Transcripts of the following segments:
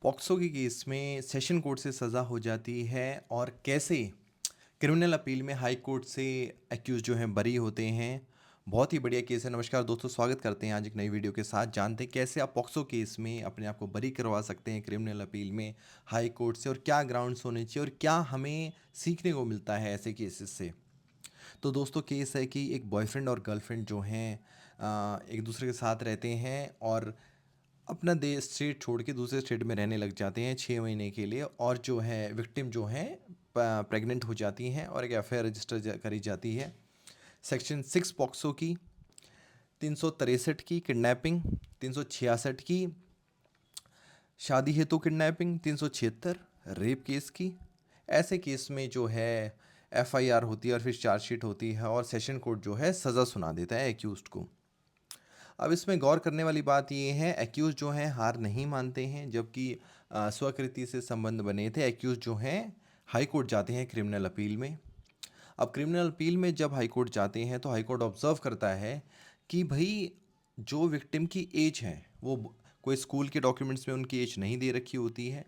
POCSO के case में session court से सज़ा हो जाती है और कैसे क्रिमिनल अपील में हाई कोर्ट से एक्यूज जो हैं बरी होते हैं। बहुत ही बढ़िया केस है। नमस्कार दोस्तों, स्वागत करते हैं आज एक नई वीडियो के साथ। जानते हैं कैसे आप पॉक्सो केस में अपने आप को बरी करवा सकते हैं क्रिमिनल अपील में हाई कोर्ट से, और क्या ग्राउंड्स होने चाहिए और क्या हमें सीखने को मिलता है ऐसे केसेस से। तो दोस्तों, केस है कि एक बॉयफ्रेंड और गर्लफ्रेंड जो हैं एक दूसरे के साथ रहते हैं और अपना देश स्टेट छोड़ के दूसरे स्टेट में रहने लग जाते हैं 6 महीने के लिए। और जो है विक्टिम जो है प्रेग्नेंट हो जाती हैं और एक एफआईआर रजिस्टर करी जाती है सेक्शन 6 पॉक्सो की, 363 की किडनैपिंग, 366 की शादी हेतु किडनैपिंग, 376 रेप केस की। ऐसे केस में जो है एफआईआर होती है और फिर चार्जशीट होती है और सेशन कोर्ट जो है सज़ा सुना देता है एक्यूज्ड को। अब इसमें गौर करने वाली बात ये है, एक्यूज जो हैं हार नहीं मानते हैं, जबकि स्वकृति से संबंध बने थे। एक्यूज जो हैं हाई कोर्ट जाते हैं क्रिमिनल अपील में। अब क्रिमिनल अपील में जब हाई कोर्ट जाते हैं तो हाई कोर्ट ऑब्जर्व करता है कि भाई जो विक्टिम की एज है वो कोई स्कूल के डॉक्यूमेंट्स में उनकी एज नहीं दे रखी होती है।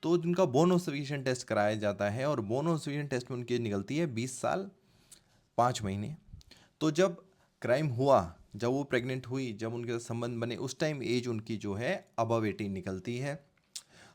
तो उनका बोन ऑब्जर्वेशन टेस्ट कराया जाता है और बोन ऑब्जर्वेशन टेस्ट में उनकी एज निकलती है 20 साल 5 महीने। तो जब क्राइम हुआ, जब वो प्रेग्नेंट हुई, जब उनके साथ संबंध बने, उस टाइम एज उनकी जो है अबव 18 निकलती है।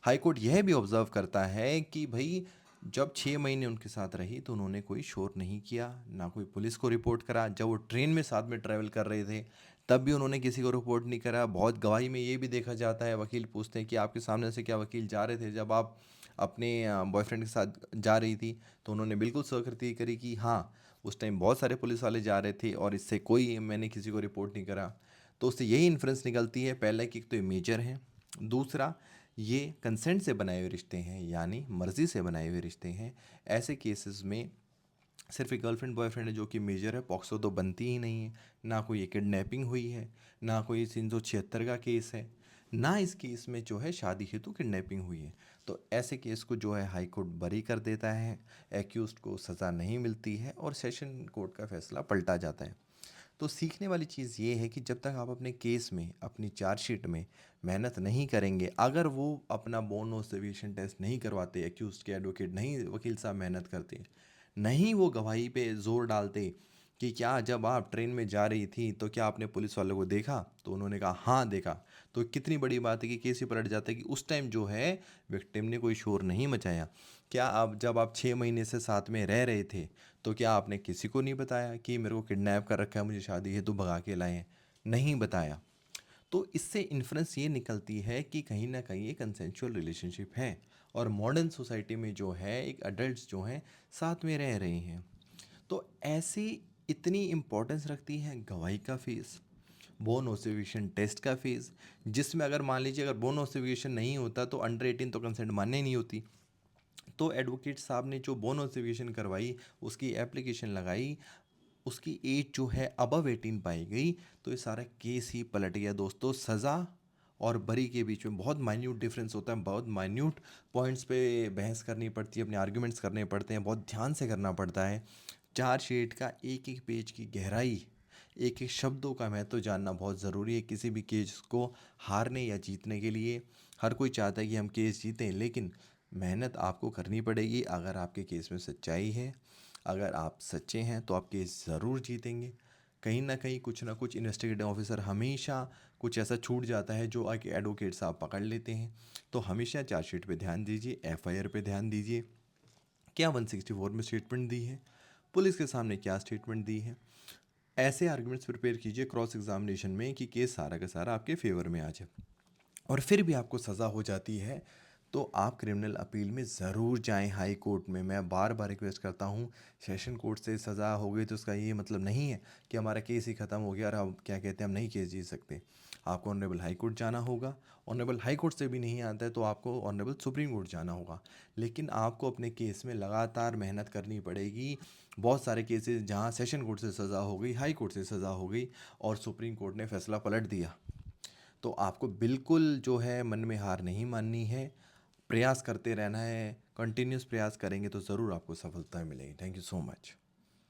हाई कोर्ट यह भी ऑब्जर्व करता है कि भाई जब 6 महीने उनके साथ रही तो उन्होंने कोई शोर नहीं किया, ना कोई पुलिस को रिपोर्ट करा। जब वो ट्रेन में साथ में ट्रैवल कर रहे थे तब भी उन्होंने किसी को रिपोर्ट नहीं करा। बहुत गवाही में ये भी देखा जाता है, वकील पूछते हैं कि आपके सामने से क्या वकील जा रहे थे जब आप अपने बॉयफ्रेंड के साथ जा रही थी? तो उन्होंने बिल्कुल स्वीकृति करी कि हाँ, उस टाइम बहुत सारे पुलिस वाले जा रहे थे और इससे कोई मैंने किसी को रिपोर्ट नहीं करा। तो उससे यही इन्फ्रेंस निकलती है, पहला कि एक तो ये मेजर है, दूसरा ये कंसेंट से बनाए हुए रिश्ते हैं, यानी मर्ज़ी से बनाए हुए रिश्ते हैं। ऐसे केसेस में सिर्फ एक गर्लफ्रेंड बॉयफ्रेंड है जो कि मेजर है, पॉक्सो तो बनती ही नहीं है। ना कोई किडनैपिंग हुई है, ना कोई 376 का केस है, ना इस केस में जो है शादी हेतु किडनैपिंग हुई है। तो ऐसे केस को जो है हाई कोर्ट बरी कर देता है, एक्यूज्ड को सज़ा नहीं मिलती है और सेशन कोर्ट का फैसला पलटा जाता है। तो सीखने वाली चीज़ ये है कि जब तक आप अपने केस में, अपनी चार्जशीट में मेहनत नहीं करेंगे, अगर वो अपना बोन ऑब्जर्वेशन टेस्ट नहीं करवाते, एक्यूज के एडवोकेट नहीं, वकील साहब मेहनत करते, नहीं वो गवाही पे जोर डालते कि क्या जब आप ट्रेन में जा रही थी तो क्या आपने पुलिस वालों को देखा? तो उन्होंने कहा हाँ देखा। तो कितनी बड़ी बात है कि केस ही पलट जाता है कि उस टाइम जो है विक्टिम ने कोई शोर नहीं मचाया। क्या आप जब आप 6 महीने से साथ में रह रहे थे तो क्या आपने किसी को नहीं बताया कि मेरे को किडनैप कर रखा है, मुझे शादी हेतु भगा के लाए हैं? नहीं बताया। तो इससे इन्फ्रेंस ये निकलती है कि कहीं ना कहीं ये कंसेंशुअल रिलेशनशिप है और मॉडर्न सोसाइटी में जो है एक अडल्ट जो हैं साथ में रह रहे हैं। तो ऐसी इतनी इम्पोर्टेंस रखती है गवाही का फेस, बोन ऑब्जर्वेशन टेस्ट का फेस, जिसमें अगर मान लीजिए अगर बोन ऑब्जर्वेशन नहीं होता तो अंडर 18 तो कंसेंट मान्य नहीं होती। तो एडवोकेट साहब ने जो बोन ऑब्जर्वेशन करवाई, उसकी एप्लीकेशन लगाई, उसकी एज जो है अबव 18 पाई गई। तो ये सारा केस ही पलट गया दोस्तों। सज़ा और बरी के बीच में बहुत माइन्यूट डिफरेंस होता है, बहुत माइन्यूट पॉइंट्स पे बहस करनी पड़ती है, अपने आर्ग्यूमेंट्स करने पड़ते हैं, बहुत ध्यान से करना पड़ता है। चार्जशीट का एक एक पेज की गहराई, एक एक शब्दों का महत्व जानना बहुत ज़रूरी है किसी भी केस को हारने या जीतने के लिए। हर कोई चाहता है कि हम केस जीतें, लेकिन मेहनत आपको करनी पड़ेगी। अगर आपके केस में सच्चाई है, अगर आप सच्चे हैं तो आप केस ज़रूर जीतेंगे। कहीं ना कहीं कुछ ना कुछ इन्वेस्टिगेटिंग ऑफिसर हमेशा कुछ ऐसा छूट जाता है जो आके एडवोकेट साहब पकड़ लेते हैं। तो हमेशा चार्जशीट पे ध्यान दीजिए, एफआईआर पे ध्यान दीजिए, क्या 164 में स्टेटमेंट दी है, पुलिस के सामने क्या स्टेटमेंट दी है। ऐसे आर्गुमेंट्स प्रिपेयर कीजिए क्रॉस एग्जामिनेशन में कि केस सारा का सारा आपके फेवर में आ जाए। और फिर भी आपको सज़ा हो जाती है तो आप क्रिमिनल अपील में ज़रूर जाएं हाई कोर्ट में। मैं बार बार रिक्वेस्ट करता हूं, सेशन कोर्ट से सज़ा हो गई तो उसका ये मतलब नहीं है कि हमारा केस ही ख़त्म हो गया और हम क्या कहते हैं हम नहीं केस जीत सकते। आपको ऑनरेबल हाई कोर्ट जाना होगा, ऑनरेबल हाई कोर्ट से भी नहीं आता है तो आपको ऑनरेबल सुप्रीम कोर्ट जाना होगा। लेकिन आपको अपने केस में लगातार मेहनत करनी पड़ेगी। बहुत सारे केसेस जहाँ सेशन कोर्ट से सज़ा हो गई, हाई कोर्ट से सज़ा हो गई और सुप्रीम कोर्ट ने फैसला पलट दिया। तो आपको बिल्कुल जो है मन में हार नहीं माननी है, प्रयास करते रहना है। कंटिन्यूस प्रयास करेंगे तो ज़रूर आपको सफलता मिलेगी। Thank you so much.